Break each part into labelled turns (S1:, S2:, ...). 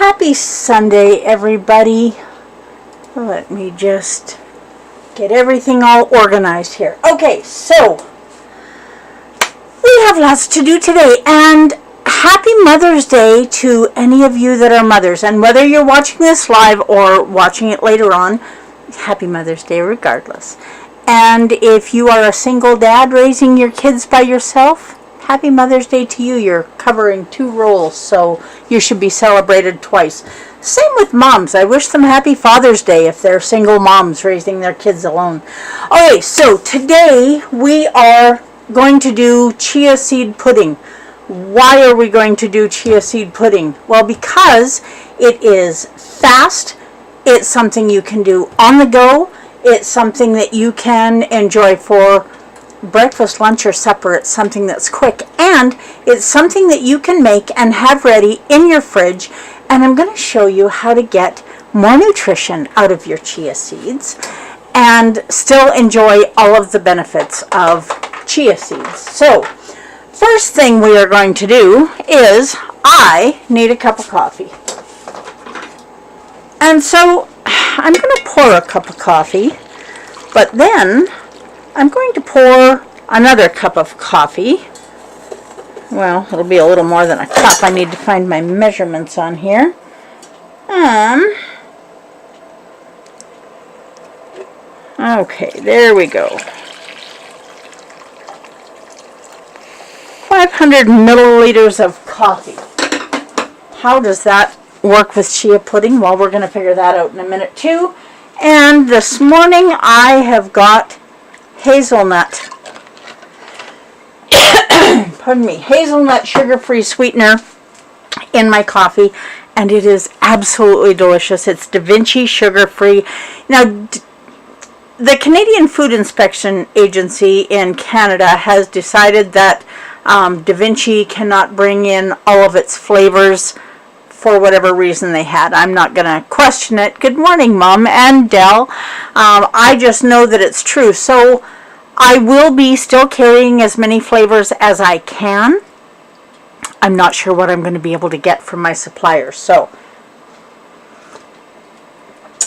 S1: Happy Sunday, everybody. Let me just get everything all organized here. Okay, so we have lots to do today, and happy Mother's Day to any of you that are mothers. And whether you're watching this live or watching it later on, happy Mother's Day regardless. And if you are a single dad raising your kids by yourself, happy Mother's Day to you. You're covering two roles, so you should be celebrated twice. Same with moms. I wish them happy Father's Day if they're single moms raising their kids alone. Okay, so today we are going to do chia seed pudding. Why are we going to do chia seed pudding? Well, because it is fast. It's something you can do on the go. It's something that you can enjoy for breakfast, lunch, or supper. It's something that's quick, and it's something that you can make and have ready in your fridge. And I'm going to show you how to get more nutrition out of your chia seeds and still enjoy all of the benefits of chia seeds. So first thing we are going to do is I need a cup of coffee, and so I'm going to pour a cup of coffee, but then I'm going to pour another cup of coffee. Well, it'll be a little more than a cup. I need to find my measurements on here. Okay, there we go. 500 milliliters of coffee. How does that work with chia pudding? Well, we're going to figure that out in a minute too. And this morning I have got hazelnut, pardon me, hazelnut sugar-free sweetener in my coffee, and it is absolutely delicious. It's Da Vinci sugar-free. Now, the Canadian Food Inspection Agency in Canada has decided that Da Vinci cannot bring in all of its flavors for whatever reason they had. I'm not going to question it. Good morning, Mom and Dell. I just know that it's true. So I will be still carrying as many flavors as I can. I'm not sure what I'm going to be able to get from my suppliers. So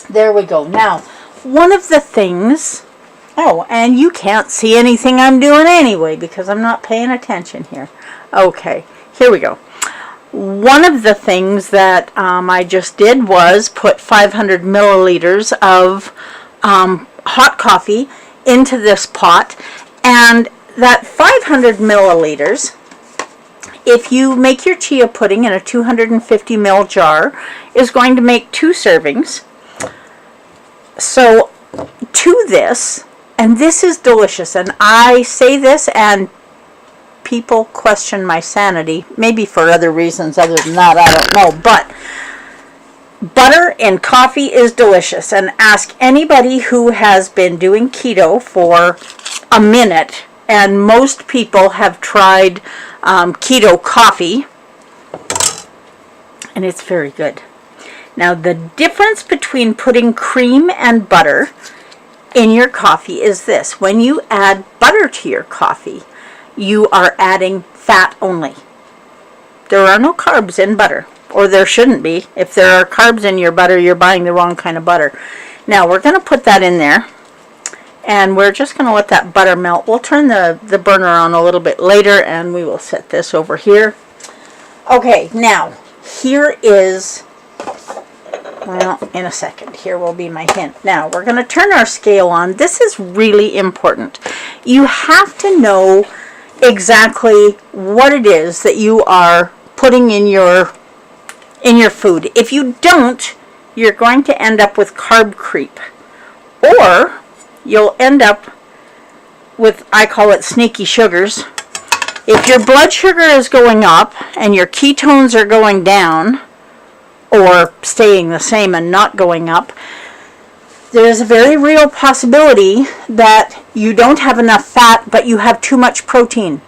S1: there we go. Now, one of the things, oh, and you can't see anything I'm doing anyway because I'm not paying attention here. Okay, here we go. One of the things that I just did was put 500 milliliters of hot coffee into this pot, and that 500 milliliters, if you make your chia pudding in a 250 ml jar, is going to make 2 servings. So to this, and this is delicious, and I say this and people question my sanity, maybe for other reasons other than that, I don't know, but butter in coffee is delicious. And ask anybody who has been doing keto for a minute, and most people have tried keto coffee, and it's very good. Now, the difference between putting cream and butter in your coffee is this: when you add butter to your coffee, you are adding fat only. There are no carbs in butter, or there shouldn't be. If there are carbs in your butter, you're buying the wrong kind of butter. Now we're going to put that in there, and we're just going to let that butter melt. We'll turn the burner on a little bit later, and we will set this over here. Okay, now here is, well, in a second, here will be my hint. Now we're going to turn our scale on. This is really important. You have to know exactly what it is that you are putting in your food. If you don't, you're going to end up with carb creep, or you'll end up with, I call it sneaky sugars. If your blood sugar is going up and your ketones are going down, or staying the same and not going up, there's a very real possibility that you don't have enough fat, but you have too much protein.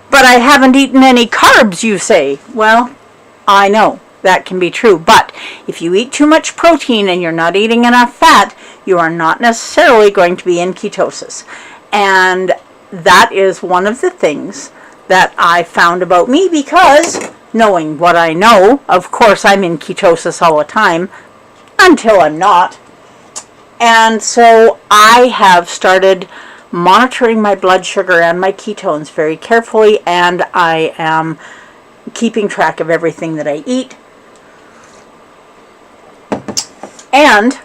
S1: But I haven't eaten any carbs, you say. Well, I know that can be true, but if you eat too much protein and you're not eating enough fat, you are not necessarily going to be in ketosis. And that is one of the things that I found about me, because knowing what I know. Of course, I'm in ketosis all the time until I'm not. And so I have started monitoring my blood sugar and my ketones very carefully, and I am keeping track of everything that I eat. And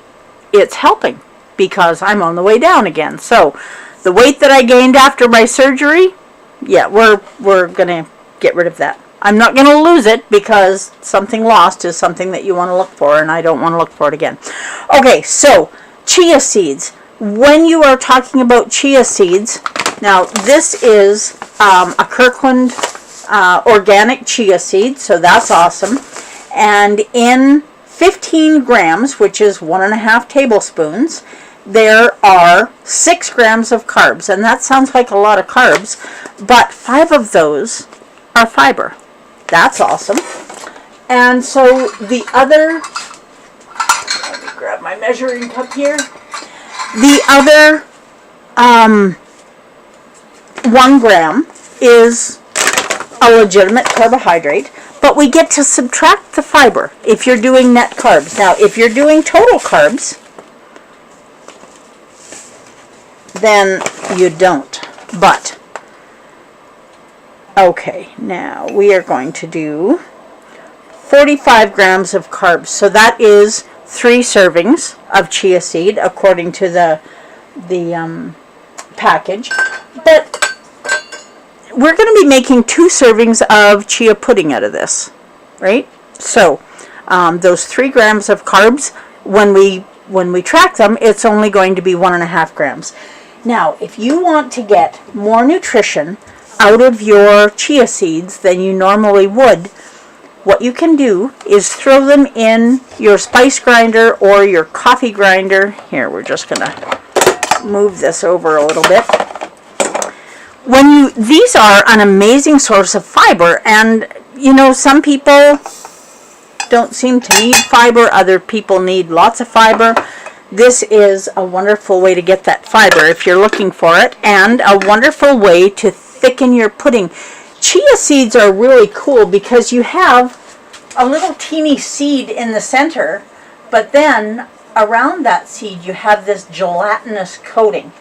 S1: it's helping because I'm on the way down again. So the weight that I gained after my surgery, yeah, we're going to get rid of that. I'm not going to lose it because something lost is something that you want to look for, and I don't want to look for it again. Okay, so chia seeds. When you are talking about chia seeds, now this is a Kirkland organic chia seed, so that's awesome. And in 15 grams, which is 1.5 tablespoons, there are 6 grams of carbs. And that sounds like a lot of carbs, but 5 of those are fiber. That's awesome. And so the other, let me grab my measuring cup here. The other 1 gram is a legitimate carbohydrate, but we get to subtract the fiber if you're doing net carbs. Now, if you're doing total carbs, then you don't. But, okay, now we are going to do 45 grams of carbs. So that is 3 servings of chia seed according to the package. But we're going to be making 2 servings of chia pudding out of this, right? So those 3 grams of carbs, when we track them, it's only going to be 1.5 grams. Now, if you want to get more nutrition out of your chia seeds than you normally would, what you can do is throw them in your spice grinder or your coffee grinder. Here, we're just going to move this over a little bit. These are an amazing source of fiber, and you know, some people don't seem to need fiber, other people need lots of fiber. This is a wonderful way to get that fiber if you're looking for it, and a wonderful way to thicken your pudding. Chia seeds are really cool because you have a little teeny seed in the center, but then around that seed you have this gelatinous coating.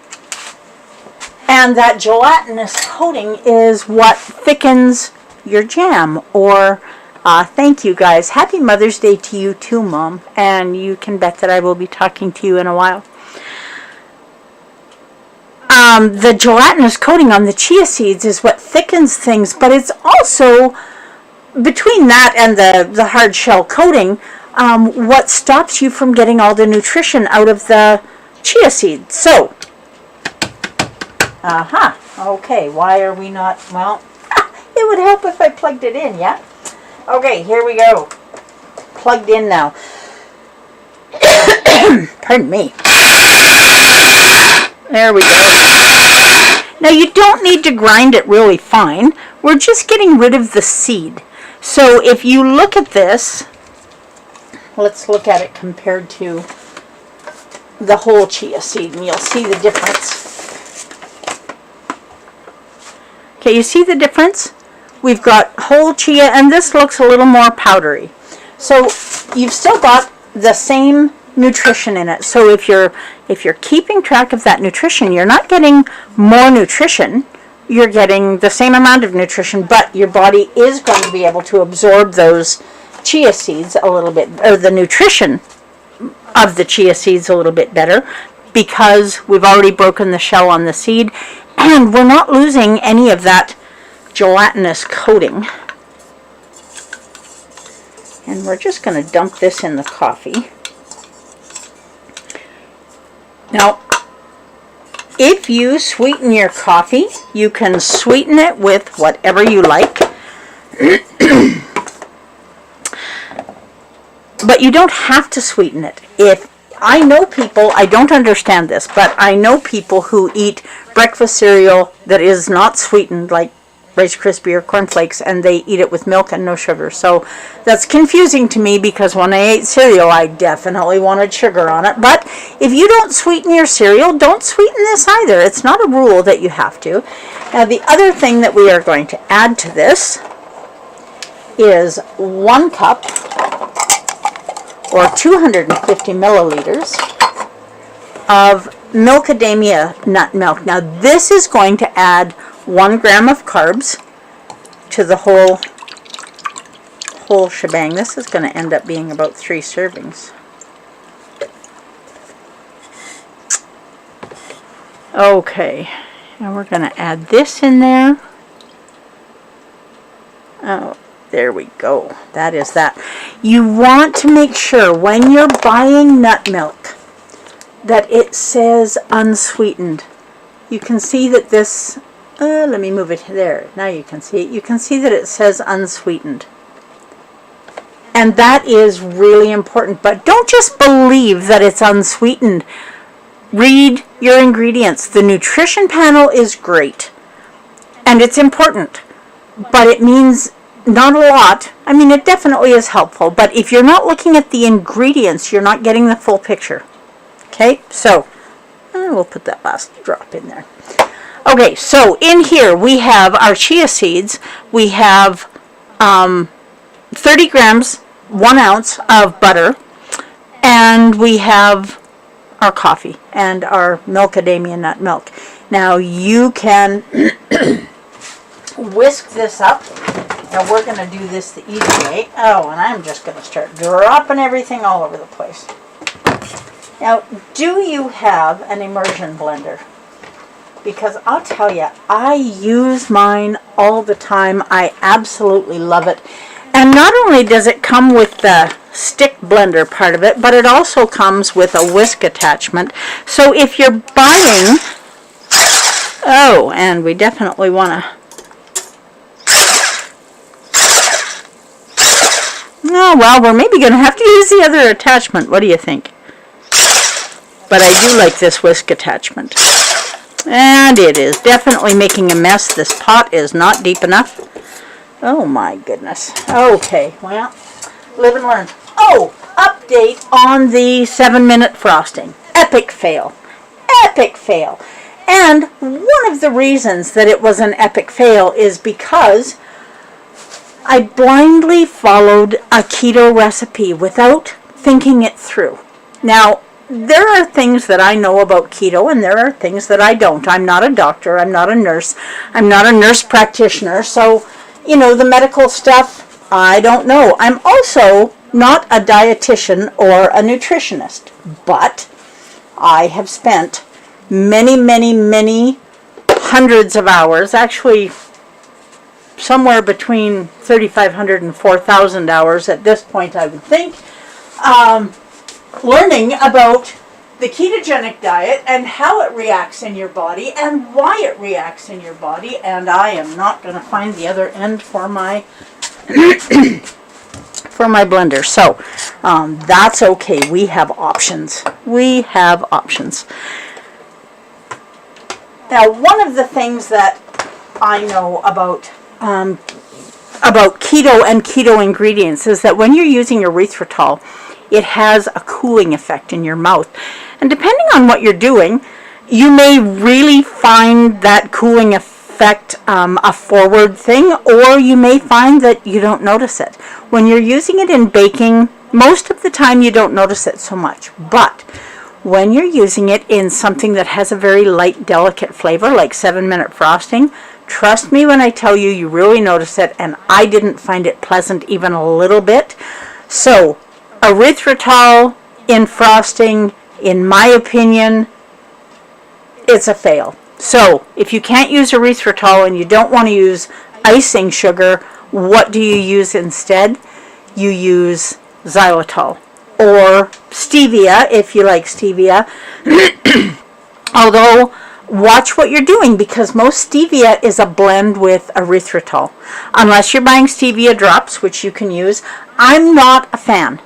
S1: And that gelatinous coating is what thickens your jam. Or, thank you guys. Happy Mother's Day to you too, Mom. And you can bet that I will be talking to you in a while. The gelatinous coating on the chia seeds is what thickens things, but it's also, between that and the hard shell coating, what stops you from getting all the nutrition out of the chia seeds. So, okay, why are we not, well, it would help if I plugged it in, yeah? Okay, here we go. Plugged in now. Pardon me. There we go. Now you don't need to grind it really fine. We're just getting rid of the seed. So if you look at this, let's look at it compared to the whole chia seed, and you'll see the difference. Okay, you see the difference? We've got whole chia, and this looks a little more powdery. So you've still got the same nutrition in it. So if you're keeping track of that nutrition, you're not getting more nutrition. You're getting the same amount of nutrition, but your body is going to be able to absorb those chia seeds a little bit, or the nutrition of the chia seeds a little bit better, because we've already broken the shell on the seed, and we're not losing any of that gelatinous coating. And we're just going to dump this in the coffee. Now, if you sweeten your coffee, you can sweeten it with whatever you like. But you don't have to sweeten it. If I know people, I don't understand this, but I know people who eat breakfast cereal that is not sweetened, like Rice Krispie or Corn Flakes, and they eat it with milk and no sugar. So that's confusing to me, because when I ate cereal, I definitely wanted sugar on it. But if you don't sweeten your cereal, don't sweeten this either. It's not a rule that you have to. Now, the other thing that we are going to add to this is 1 cup or 250 milliliters of macadamia nut milk. Now this is going to add 1 gram of carbs to the whole shebang. This is going to end up being about 3 servings. Okay, now we're going to add this in there. Oh, there we go. That is that. You want to make sure when you're buying nut milk that it says unsweetened. You can see that this, let me move it there. Now you can see it. You can see that it says unsweetened. And that is really important. But don't just believe that it's unsweetened. Read your ingredients. The nutrition panel is great. And it's important. But it means not a lot. I mean, it definitely is helpful. But if you're not looking at the ingredients, you're not getting the full picture. Okay, so we'll put that last drop in there. Okay, so in here we have our chia seeds. We have 30 grams, 1 ounce of butter, and we have our coffee and our macadamia nut milk. Now you can whisk this up. Now we're going to do this the easy way. Oh, and I'm just going to start dropping everything all over the place. Now, do you have an immersion blender? Because I'll tell you, I use mine all the time. I absolutely love it. And not only does it come with the stick blender part of it, but it also comes with a whisk attachment. So if you're buying, oh, and we definitely want to, oh, well, we're maybe going to have to use the other attachment. What do you think? But I do like this whisk attachment. And it is definitely making a mess. This pot is not deep enough. Oh my goodness. Okay, well, live and learn. Oh, update on the 7-minute frosting. Epic fail. Epic fail. And one of the reasons that it was an epic fail is because I blindly followed a keto recipe without thinking it through. Now, there are things that I know about keto and there are things that I don't. I'm not a doctor. I'm not a nurse. I'm not a nurse practitioner. So, you know, the medical stuff, I don't know. I'm also not a dietitian or a nutritionist. But I have spent many, many, many hundreds of hours, actually somewhere between 3,500 and 4,000 hours at this point, I would think, learning about the ketogenic diet and how it reacts in your body and why it reacts in your body. And I am not going to find the other end for my for my blender. So that's okay. We have options. We have options. Now, one of the things that I know about keto and keto ingredients is that when you're using erythritol, it has a cooling effect in your mouth. And depending on what you're doing, you may really find that cooling effect a forward thing, or you may find that you don't notice it. When you're using it in baking, most of the time you don't notice it so much. But when you're using it in something that has a very light, delicate flavor, like 7-minute frosting, trust me when I tell you, you really notice it, and I didn't find it pleasant even a little bit. So, erythritol in frosting, in my opinion, it's a fail. So, if you can't use erythritol and you don't want to use icing sugar, what do you use instead? You use xylitol or stevia if you like stevia. Although, watch what you're doing because most stevia is a blend with erythritol. Unless you're buying stevia drops, which you can use. I'm not a fan.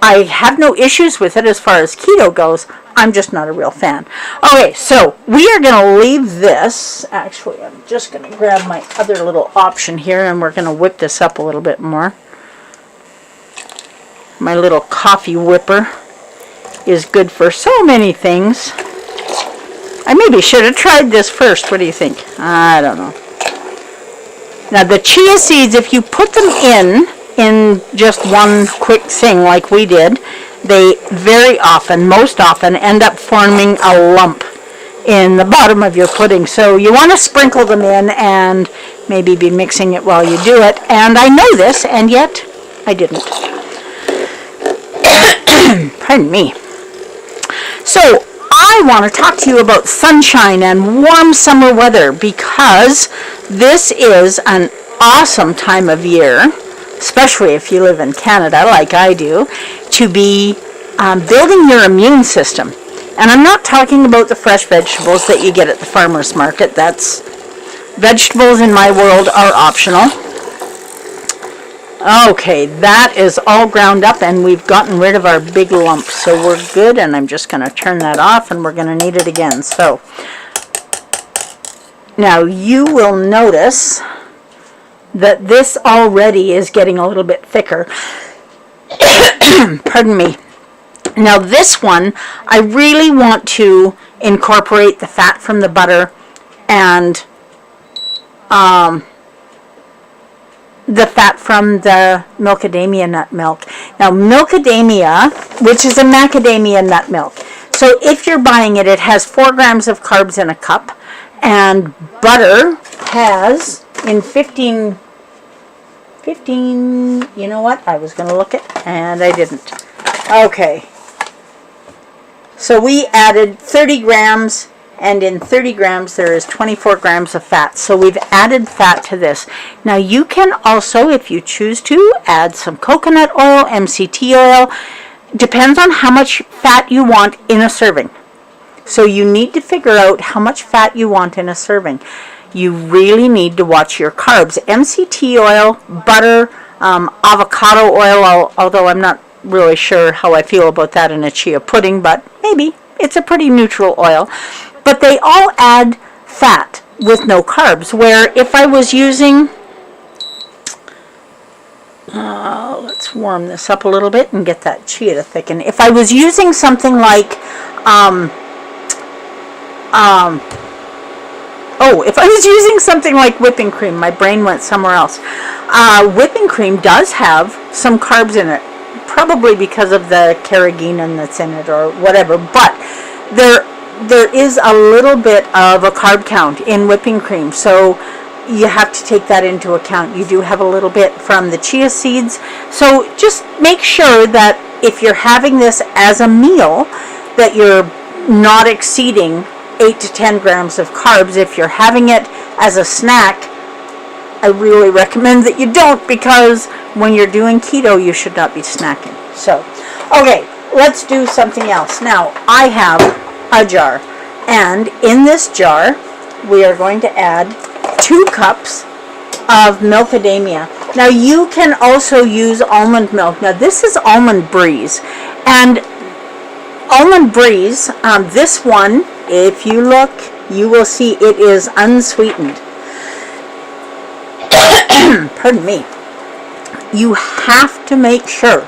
S1: I have no issues with it as far as keto goes. I'm just not a real fan. Okay, so we are going to leave this. Actually, I'm just going to grab my other little option here and we're going to whip this up a little bit more. My little coffee whipper is good for so many things. I maybe should have tried this first. What do you think? I don't know. Now the chia seeds, if you put them in just one quick thing like we did, they most often end up forming a lump in the bottom of your pudding. So you want to sprinkle them in and maybe be mixing it while you do it. And I know this, and yet I didn't. Pardon me. So I want to talk to you about sunshine and warm summer weather, because this is an awesome time of year, especially if you live in Canada like I do, to be building your immune system. And I'm not talking about the fresh vegetables that you get at the farmer's market. Vegetables in my world are optional. Okay, that is all ground up, and we've gotten rid of our big lumps, so we're good. And I'm just going to turn that off, and we're going to need it again. So now you will notice that this already is getting a little bit thicker. Pardon me. Now this one, I really want to incorporate the fat from the butter and the fat from the macadamia nut milk. Now macadamia, which is a macadamia nut milk. So if you're buying it, it has 4 grams of carbs in a cup, and butter has in 15, you know what? I was going to look it and I didn't. Okay. So we added 30 grams, and in 30 grams there is 24 grams of fat. So we've added fat to this. Now you can also, if you choose to, add some coconut oil, MCT oil. Depends on how much fat you want in a serving. So you need to figure out how much fat you want in a serving. You really need to watch your carbs. MCT oil, butter, avocado oil, although I'm not really sure how I feel about that in a chia pudding, but maybe. It's a pretty neutral oil. But they all add fat with no carbs, where if I was using, let's warm this up a little bit and get that chia to thicken. If I was using something like, if I was using something like whipping cream, my brain went somewhere else. Whipping cream does have some carbs in it, probably because of the carrageenan that's in it or whatever, but there is a little bit of a carb count in whipping cream, so you have to take that into account. You do have a little bit from the chia seeds, so just make sure that if you're having this as a meal, that you're not exceeding 8 to 10 grams of carbs. If you're having it as a snack, I really recommend that you don't, because when you're doing keto, you should not be snacking. So, okay, let's do something else. Now, I have a jar, and in this jar, we are going to add 2 cups of macadamia. Now, you can also use almond milk. Now, this is almond breeze, and almond breeze, this one, if you look, you will see it is unsweetened. Pardon me. You have to make sure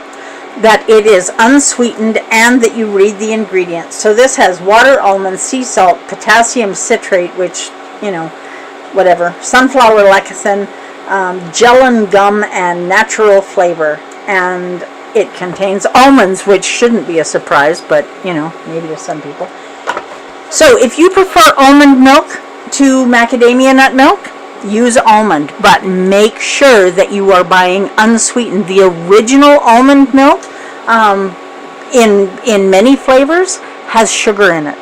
S1: that it is unsweetened and that you read the ingredients. So this has water, almond, sea salt, potassium citrate, which, whatever, sunflower lecithin, gellan gum, and natural flavor. And it contains almonds, which shouldn't be a surprise, but, maybe to some people. So if you prefer almond milk to macadamia nut milk, use almond, but make sure that you are buying unsweetened. The original almond milk, in many flavors, has sugar in it.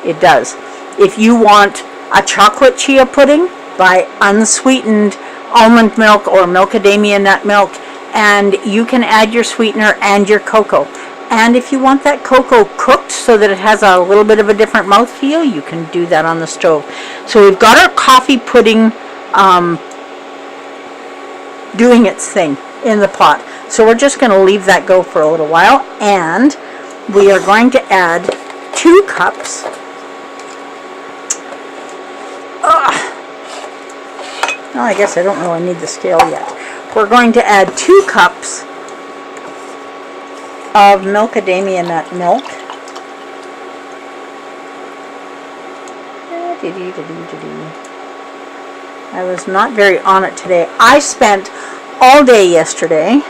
S1: It does. If you want a chocolate chia pudding, buy unsweetened almond milk or macadamia nut milk, and you can add your sweetener and your cocoa. And if you want that cocoa cooked so that it has a little bit of a different mouthfeel, you can do that on the stove. So we've got our coffee pudding doing its thing in the pot. So we're just going to leave that go for a little while. And we are going to add 2 cups. Well, I guess I don't really need the scale yet. We're going to add 2 cups of macadamia nut milk. I was not very on it today. I spent all day yesterday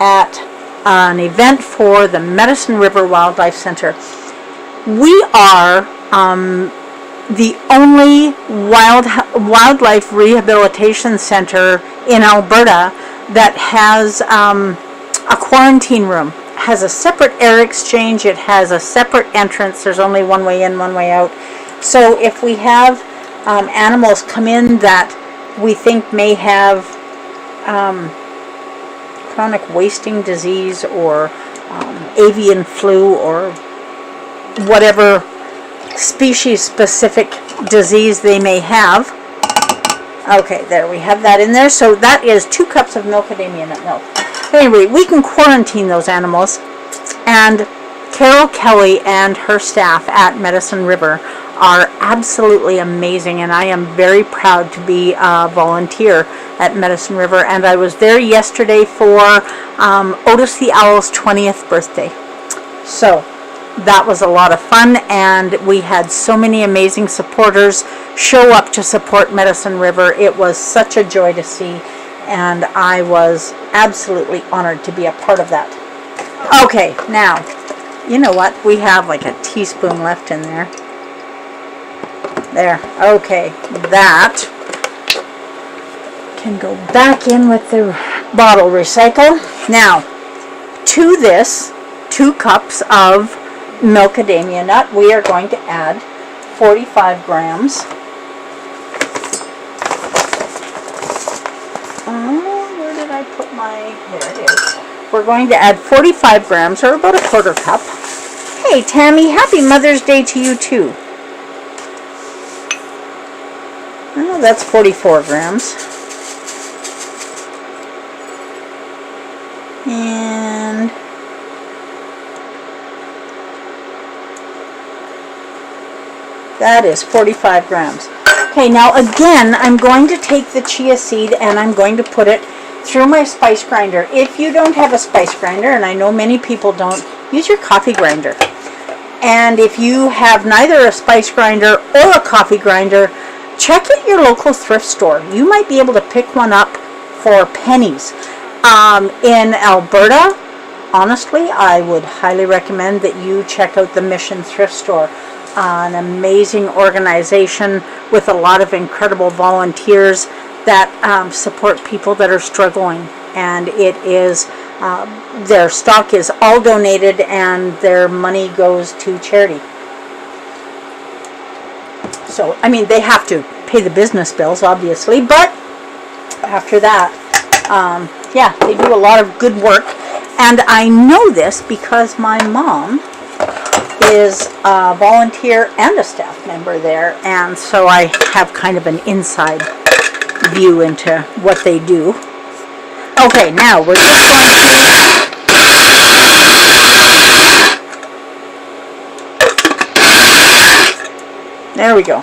S1: at an event for the Medicine River Wildlife Center. We are the only wildlife rehabilitation center in Alberta that has a quarantine room. It has a separate air exchange. It has a separate entrance. There's only one way in, one way out. So if we have animals come in that we think may have chronic wasting disease or avian flu or whatever species-specific disease they may have. Okay, there we have that in there. So that is 2 cups of macadamia nut milk. Anyway, we can quarantine those animals, and Carol Kelly and her staff at Medicine River are absolutely amazing, and I am very proud to be a volunteer at Medicine River. And I was there yesterday for Otis the Owl's 20th birthday. So that was a lot of fun, and we had so many amazing supporters show up to support Medicine River. It was such a joy to see, and I was absolutely honored to be a part of that. Okay, now, you know what? We have like a teaspoon left in there. There. Okay, that can go back in with the bottle recycle. Now, to this 2 cups of macadamia nut, we are going to add 45 grams. Where did I put my... There it is. We're going to add 45 grams, or about a 1/4 cup. Hey, Tammy, happy Mother's Day to you, too. Oh, that's 44 grams. And that is 45 grams. Okay, now again, I'm going to take the chia seed and I'm going to put it through my spice grinder. If you don't have a spice grinder, and I know many people don't, use your coffee grinder. And if you have neither a spice grinder or a coffee grinder, check at your local thrift store. You might be able to pick one up for pennies. In Alberta, honestly, I would highly recommend that you check out the Mission Thrift Store. An amazing organization with a lot of incredible volunteers that support people that are struggling. And it is, their stock is all donated and their money goes to charity. So, I mean, they have to pay the business bills, obviously, but after that, yeah, they do a lot of good work. And I know this because my mom is a volunteer and a staff member there, and so I have kind of an inside view into what they do. Okay, now we're just going to... There we go.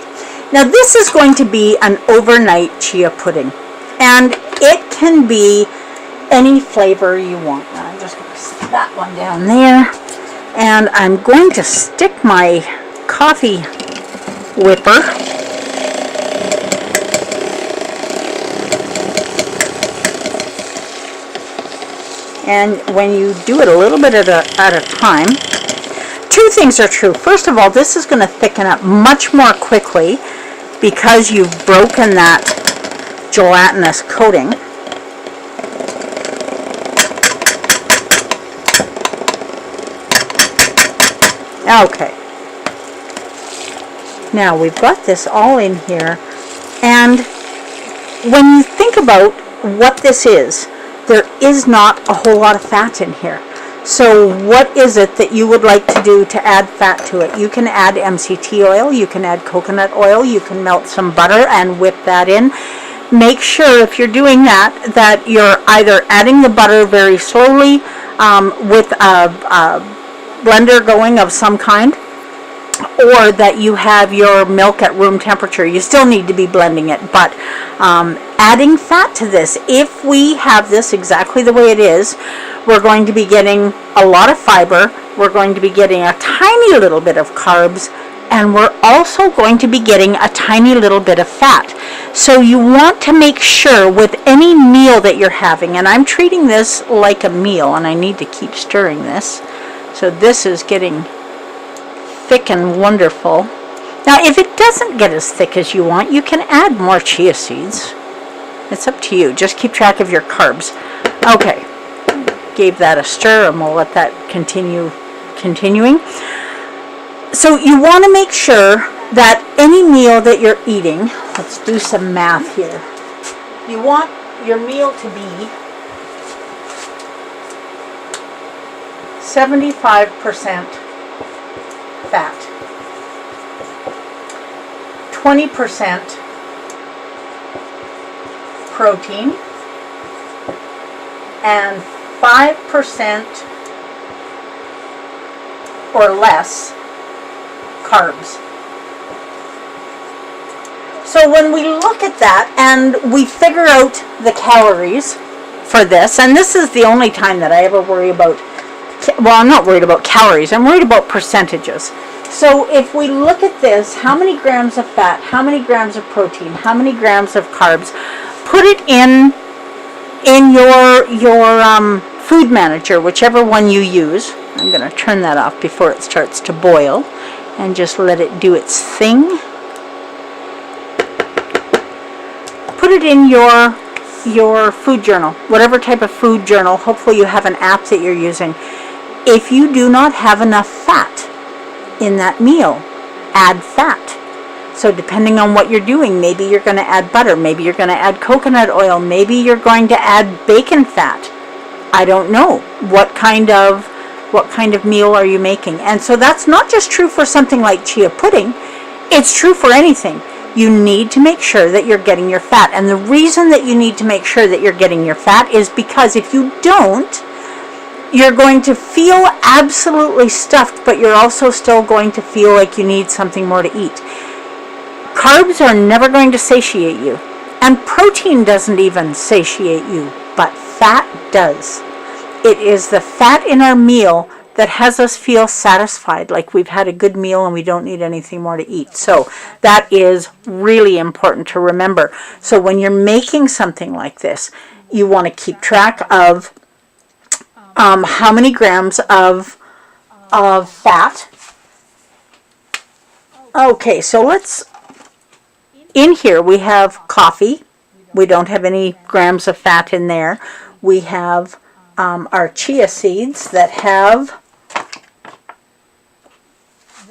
S1: Now this is going to be an overnight chia pudding, and it can be any flavor you want. Now I'm just going to set that one down there, and I'm going to stick my coffee whipper and when you do it a little bit at a time, 2 things are true. First of all, this is going to thicken up much more quickly because you've broken that gelatinous coating. Okay. Now we've got this all in here, and when you think about what this is, there is not a whole lot of fat in here. So what is it that you would like to do to add fat to it? You can add MCT oil, you can add coconut oil, you can melt some butter and whip that in. Make sure if you're doing that, that you're either adding the butter very slowly with a blender going of some kind, or that you have your milk at room temperature. You still need to be blending it, but adding fat to this, if we have this exactly the way it is, we're going to be getting a lot of fiber, we're going to be getting a tiny little bit of carbs, and we're also going to be getting a tiny little bit of fat. So you want to make sure with any meal that you're having, and I'm treating this like a meal, and I need to keep stirring this. So this is getting thick and wonderful. Now, if it doesn't get as thick as you want, you can add more chia seeds. It's up to you. Just keep track of your carbs. Okay, gave that a stir, and we'll let that continuing. So you want to make sure that any meal that you're eating, let's do some math here. You want your meal to be 75% fat, 20% protein, and 5% or less carbs. So when we look at that and we figure out the calories for this, and this is the only time that I ever worry about, well, I'm not worried about calories, I'm worried about percentages. So if we look at this, how many grams of fat, how many grams of protein, how many grams of carbs, put it in your food manager, whichever one you use. I'm going to turn that off before it starts to boil and just let it do its thing. Put it in your food journal, whatever type of food journal. Hopefully you have an app that you're using. If you do not have enough fat in that meal, add fat. So depending on what you're doing, maybe you're going to add butter, maybe you're going to add coconut oil, maybe you're going to add bacon fat. I don't know. What kind of meal are you making? And so that's not just true for something like chia pudding, it's true for anything. You need to make sure that you're getting your fat. And the reason that you need to make sure that you're getting your fat is because if you don't, you're going to feel absolutely stuffed, but you're also still going to feel like you need something more to eat. Carbs are never going to satiate you, and protein doesn't even satiate you, but fat does. It is the fat in our meal that has us feel satisfied, like we've had a good meal and we don't need anything more to eat. So that is really important to remember. So when you're making something like this, you want to keep track of how many grams of fat. Okay, so in here we have coffee. We don't have any grams of fat in there. We have our chia seeds that have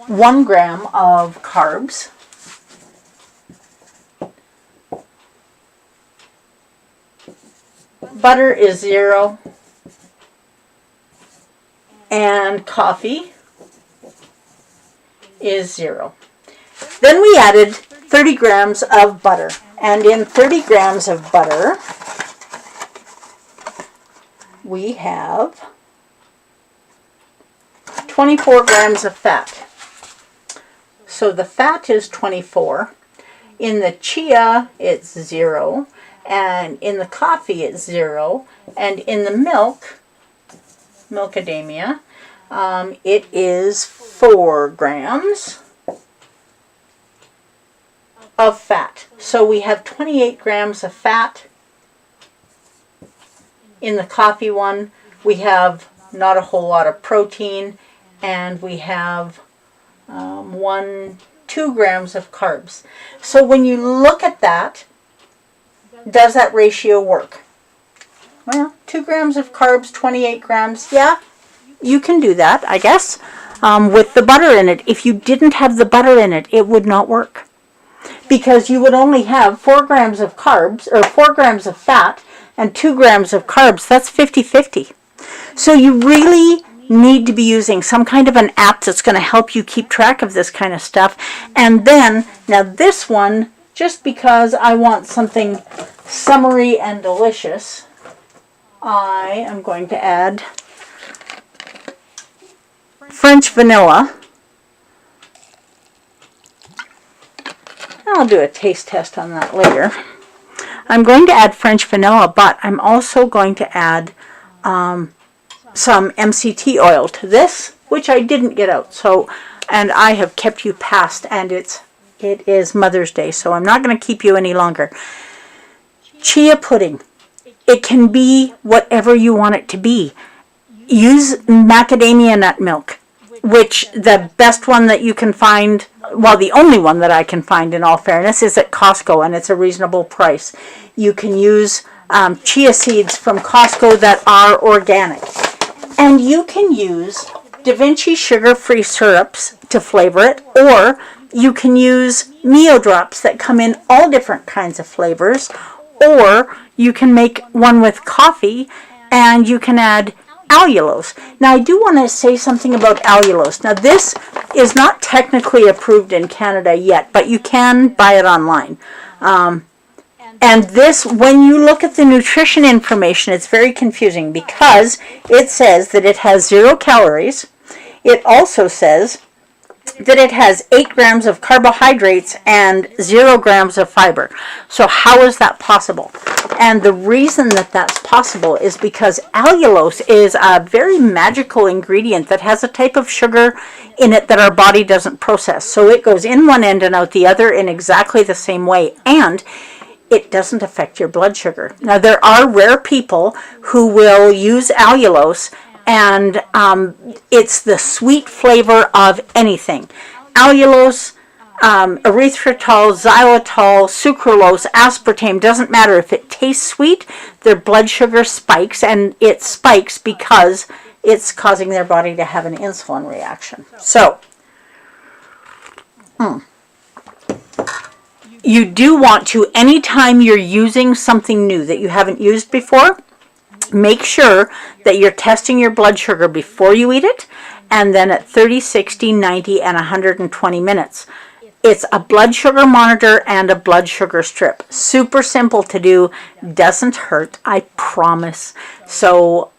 S1: 1 gram of carbs. Butter is 0. And coffee is 0. Then we added 30 grams of butter. And in 30 grams of butter, we have 24 grams of fat. So the fat is 24. In the chia, it's 0. And in the coffee, it's 0. And in the milkadamia, it is 4 grams of fat. So we have 28 grams of fat. In the coffee one, we have not a whole lot of protein, and we have 2 grams of carbs. So when you look at that, does that ratio work? Well, 2 grams of carbs, 28 grams, yeah, you can do that, I guess, with the butter in it. If you didn't have the butter in it, it would not work, because you would only have 4 grams of carbs, or 4 grams of fat, and 2 grams of carbs. That's 50-50. So you really need to be using some kind of an app that's going to help you keep track of this kind of stuff. And then, now this one, just because I want something summery and delicious, I am going to add French vanilla. I'll do a taste test on that later. I'm going to add French vanilla, but I'm also going to add some MCT oil to this, which I didn't get out. So and I have kept you past, and it is Mother's Day, so I'm not going to keep you any longer. Chia pudding. It can be whatever you want it to be. Use macadamia nut milk, which the best one that you can find, well, the only one that I can find in all fairness, is at Costco, and it's a reasonable price. You can use chia seeds from Costco that are organic. And you can use Da Vinci sugar-free syrups to flavor it, or you can use Mio drops that come in all different kinds of flavors, or you can make one with coffee and you can add allulose. Now, I do want to say something about allulose. Now, this is not technically approved in Canada yet, but you can buy it online. And this, when you look at the nutrition information, it's very confusing because it says that it has 0 calories. It also says that it has 8 grams of carbohydrates and 0 grams of fiber. So how is that possible? And the reason that that's possible is because allulose is a very magical ingredient that has a type of sugar in it that our body doesn't process. So it goes in one end and out the other in exactly the same way, and it doesn't affect your blood sugar. Now, there are rare people who will use allulose, and it's the sweet flavor of anything. Allulose, erythritol, xylitol, sucralose, aspartame, doesn't matter. If it tastes sweet, their blood sugar spikes, and it spikes because it's causing their body to have an insulin reaction. So, you do want to, anytime you're using something new that you haven't used before, make sure that you're testing your blood sugar before you eat it, and then at 30, 60, 90, and 120 minutes. It's a blood sugar monitor and a blood sugar strip. Super simple to do, doesn't hurt, I promise. So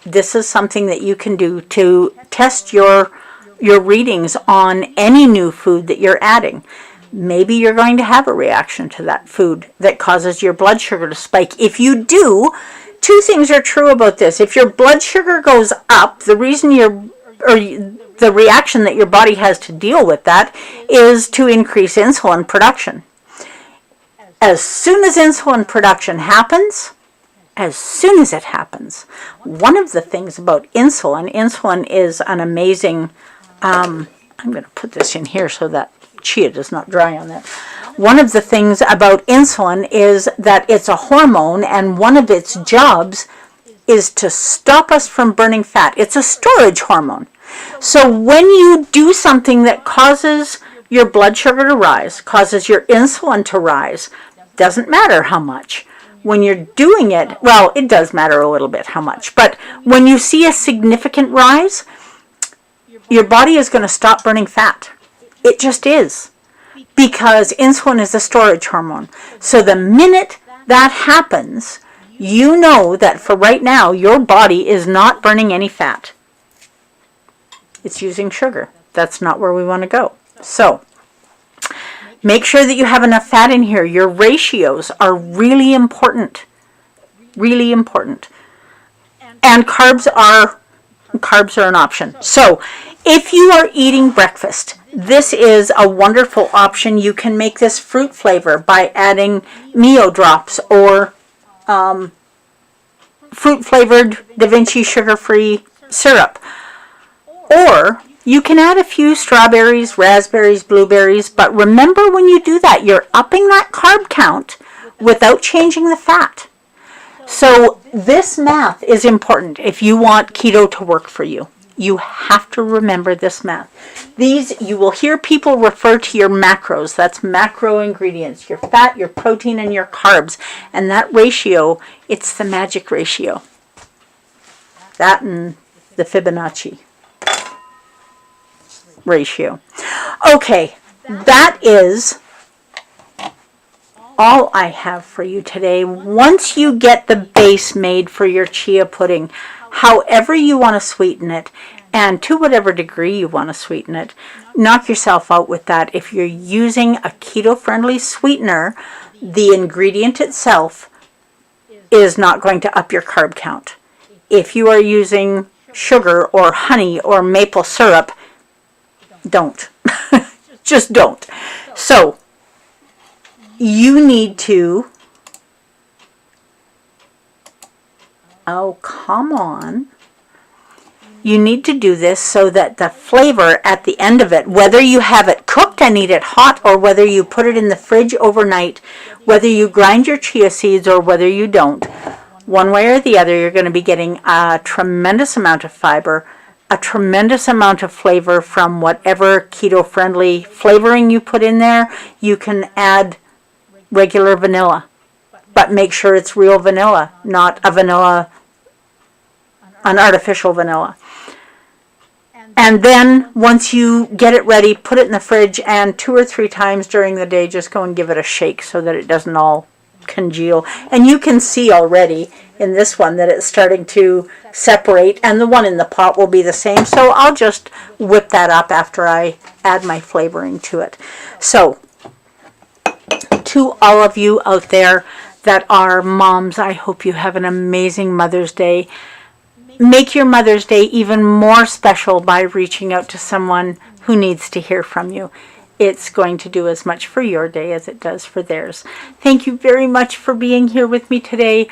S1: this is something that you can do to test your readings on any new food that you're adding. Maybe you're going to have a reaction to that food that causes your blood sugar to spike. If you do, 2 things are true about this. If your blood sugar goes up, the reason the reaction that your body has to deal with that is to increase insulin production. As soon as insulin production happens, one of the things about insulin is an amazing, I'm going to put this in here so that chia does not dry on that. One of the things about insulin is that it's a hormone, and one of its jobs is to stop us from burning fat. It's a storage hormone. So when you do something that causes your blood sugar to rise, causes your insulin to rise, doesn't matter how much. When you're doing it, well, it does matter a little bit how much, but when you see a significant rise, your body is going to stop burning fat. It just is, because insulin is a storage hormone. So the minute that happens, you know that for right now, your body is not burning any fat. It's using sugar. That's not where we want to go. So make sure that you have enough fat in here. Your ratios are really important. Really important. And carbs are an option. So if you are eating breakfast, this is a wonderful option. You can make this fruit flavor by adding Mio drops or fruit flavored Da Vinci sugar-free syrup. Or you can add a few strawberries, raspberries, blueberries, but remember when you do that, you're upping that carb count without changing the fat. So this math is important if you want keto to work for you. You have to remember this math. These, you will hear people refer to your macros. That's macro ingredients, your fat, your protein, and your carbs. And that ratio, it's the magic ratio. That and the Fibonacci ratio. Okay, that is all I have for you today. Once you get the base made for your chia pudding, however you want to sweeten it, and to whatever degree you want to sweeten it, knock yourself out with that. If you're using a keto-friendly sweetener, the ingredient itself is not going to up your carb count. If you are using sugar or honey or maple syrup, Don't. Just don't. So, you need to, oh, come on. You need to do this so that the flavor at the end of it, whether you have it cooked and eat it hot or whether you put it in the fridge overnight, whether you grind your chia seeds or whether you don't, one way or the other, you're going to be getting a tremendous amount of fiber, a tremendous amount of flavor from whatever keto-friendly flavoring you put in there. You can add regular vanilla, but make sure it's real vanilla, not an artificial vanilla. And then once you get it ready, put it in the fridge, and 2 or 3 times during the day, just go and give it a shake so that it doesn't all congeal. And you can see already in this one that it's starting to separate, and the one in the pot will be the same. So I'll just whip that up after I add my flavoring to it. So to all of you out there that are moms, I hope you have an amazing Mother's Day. Make your Mother's Day even more special by reaching out to someone who needs to hear from you. It's going to do as much for your day as it does for theirs. Thank you very much for being here with me today.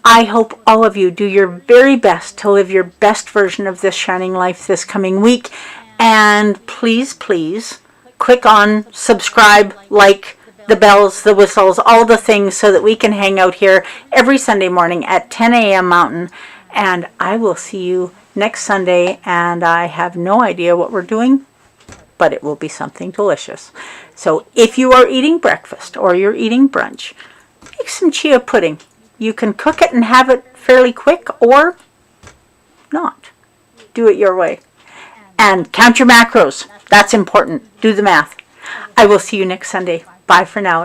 S1: I hope all of you do your very best to live your best version of this shining life this coming week. And please, please, click on subscribe, like, the bells, the whistles, all the things so that we can hang out here every Sunday morning at 10 a.m. Mountain. And I will see you next Sunday, and I have no idea what we're doing, but it will be something delicious. So if you are eating breakfast or you're eating brunch, make some chia pudding. You can cook it and have it fairly quick or not. Do it your way. And count your macros. That's important. Do the math. I will see you next Sunday. Bye for now.